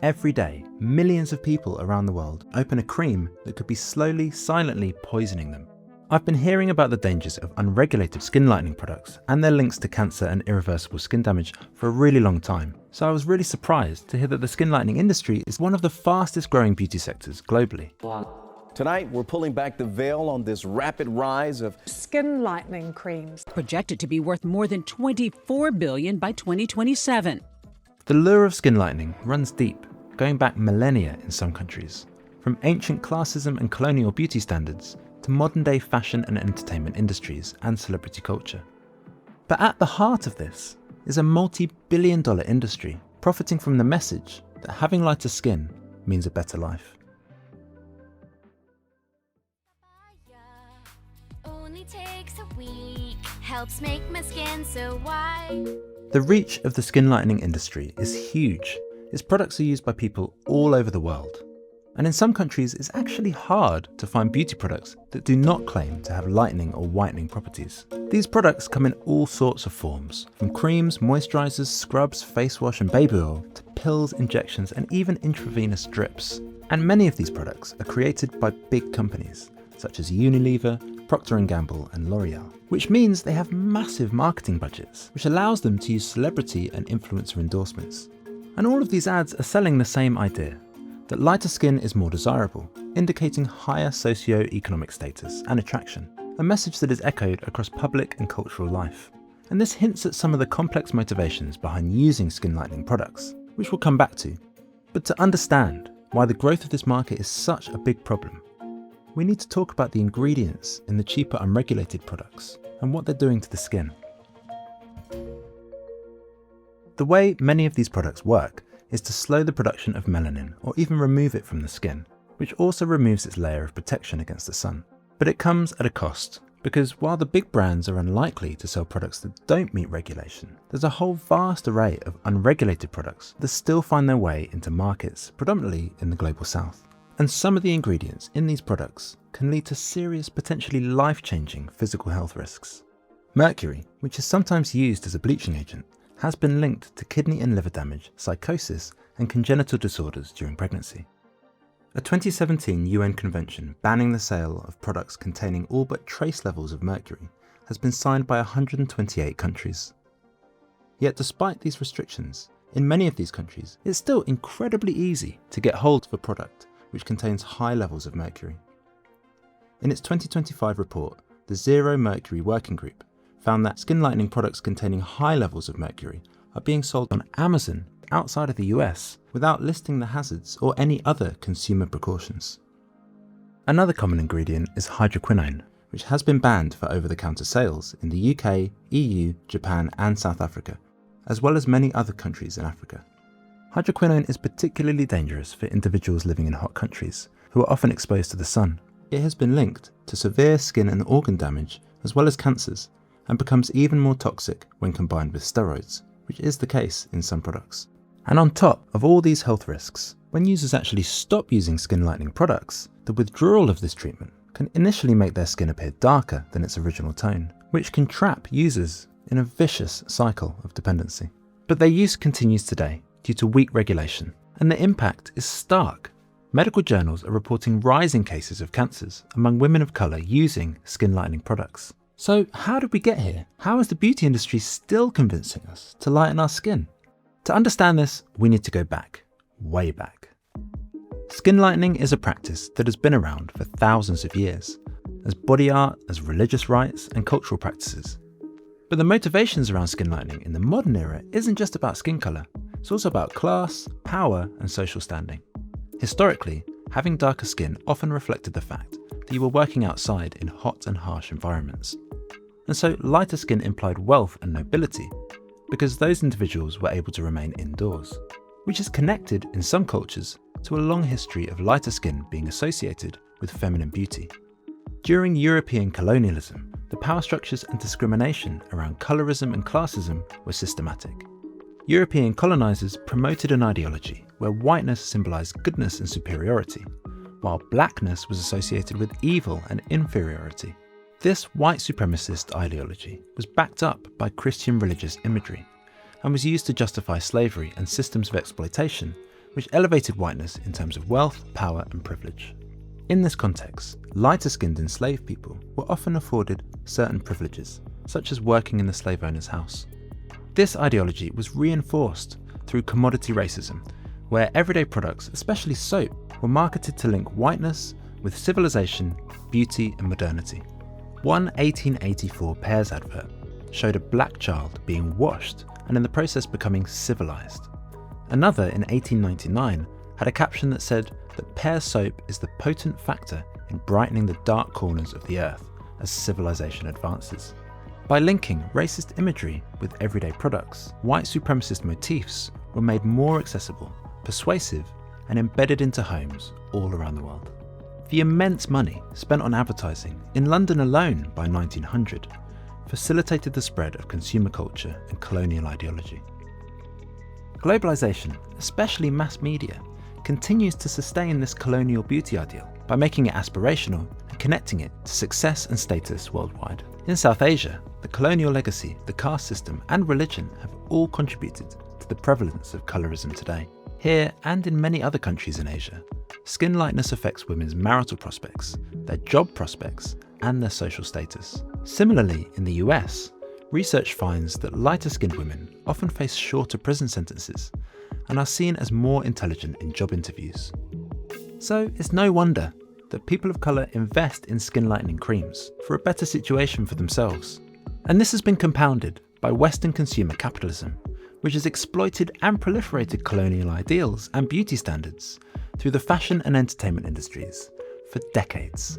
Every day, millions of people around the world open a cream that could be slowly, silently poisoning them. I've been hearing about the dangers of unregulated skin lightening products and their links to cancer and irreversible skin damage for a really long time, so I was really surprised to hear that the skin lightening industry is one of the fastest growing beauty sectors globally. Tonight, we're pulling back the veil on this rapid rise of skin lightening creams, projected to be worth more than $24 billion by 2027. The lure of skin lightening runs deep, going back millennia in some countries, from ancient classism and colonial beauty standards to modern-day fashion and entertainment industries and celebrity culture. But at the heart of this is a multi-billion-dollar industry profiting from the message that having lighter skin means a better life. Only takes a week, helps make my skin so white. The reach of the skin lightening industry is huge. Its products are used by people all over the world. And in some countries, it's actually hard to find beauty products that do not claim to have lightening or whitening properties. These products come in all sorts of forms, from creams, moisturizers, scrubs, face wash and baby oil, to pills, injections and even intravenous drips. And many of these products are created by big companies, such as Unilever, Procter & Gamble and L'Oreal, which means they have massive marketing budgets, which allows them to use celebrity and influencer endorsements. And all of these ads are selling the same idea, that lighter skin is more desirable, indicating higher socio-economic status and attraction, a message that is echoed across public and cultural life. And this hints at some of the complex motivations behind using skin lightening products, which we'll come back to. But to understand why the growth of this market is such a big problem, we need to talk about the ingredients in the cheaper unregulated products and what they're doing to the skin. The way many of these products work is to slow the production of melanin or even remove it from the skin, which also removes its layer of protection against the sun. But it comes at a cost, because while the big brands are unlikely to sell products that don't meet regulation, there's a whole vast array of unregulated products that still find their way into markets, predominantly in the global south. And some of the ingredients in these products can lead to serious, potentially life-changing physical health risks. Mercury, which is sometimes used as a bleaching agent, has been linked to kidney and liver damage, psychosis, and congenital disorders during pregnancy. A 2017 UN convention banning the sale of products containing all but trace levels of mercury has been signed by 128 countries. Yet despite these restrictions, in many of these countries, it's still incredibly easy to get hold of a product which contains high levels of mercury. In its 2025 report, the Zero Mercury Working Group found that skin lightening products containing high levels of mercury are being sold on Amazon outside of the US without listing the hazards or any other consumer precautions. Another common ingredient is hydroquinone, which has been banned for over-the-counter sales in the UK, EU, Japan and South Africa, as well as many other countries in Africa. Hydroquinone is particularly dangerous for individuals living in hot countries who are often exposed to the sun. It has been linked to severe skin and organ damage as well as cancers, and becomes even more toxic when combined with steroids, which is the case in some products. And on top of all these health risks, when users actually stop using skin lightening products, the withdrawal of this treatment can initially make their skin appear darker than its original tone, which can trap users in a vicious cycle of dependency. But their use continues today due to weak regulation, and the impact is stark. Medical journals are reporting rising cases of cancers among women of colour using skin lightening products. So how did we get here? How is the beauty industry still convincing us to lighten our skin? To understand this, we need to go back, way back. Skin lightening is a practice that has been around for thousands of years, as body art, as religious rites and cultural practices. But the motivations around skin lightening in the modern era isn't just about skin colour, it's also about class, power and social standing. Historically, having darker skin often reflected the fact that you were working outside in hot and harsh environments. And so lighter skin implied wealth and nobility, because those individuals were able to remain indoors, which is connected in some cultures to a long history of lighter skin being associated with feminine beauty. During European colonialism, the power structures and discrimination around colorism and classism were systematic. European colonizers promoted an ideology where whiteness symbolized goodness and superiority, while blackness was associated with evil and inferiority. This white supremacist ideology was backed up by Christian religious imagery and was used to justify slavery and systems of exploitation which elevated whiteness in terms of wealth, power, and privilege. In this context, lighter-skinned enslaved people were often afforded certain privileges, such as working in the slave owner's house. This ideology was reinforced through commodity racism, where everyday products, especially soap, were marketed to link whiteness with civilization, beauty, and modernity. One 1884 Pears advert showed a black child being washed and in the process becoming civilized. Another in 1899 had a caption that said that Pear soap is the potent factor in brightening the dark corners of the earth as civilization advances. By linking racist imagery with everyday products, white supremacist motifs were made more accessible, persuasive, and embedded into homes all around the world. The immense money spent on advertising in London alone by 1900 facilitated the spread of consumer culture and colonial ideology. Globalization, especially mass media, continues to sustain this colonial beauty ideal by making it aspirational and connecting it to success and status worldwide. In South Asia, the colonial legacy, the caste system, and religion have all contributed to the prevalence of colorism today. Here, and in many other countries in Asia, skin lightness affects women's marital prospects, their job prospects, and their social status. Similarly, in the US, research finds that lighter-skinned women often face shorter prison sentences and are seen as more intelligent in job interviews. So it's no wonder that people of colour invest in skin-lightening creams for a better situation for themselves. And this has been compounded by Western consumer capitalism, which has exploited and proliferated colonial ideals and beauty standards through the fashion and entertainment industries for decades.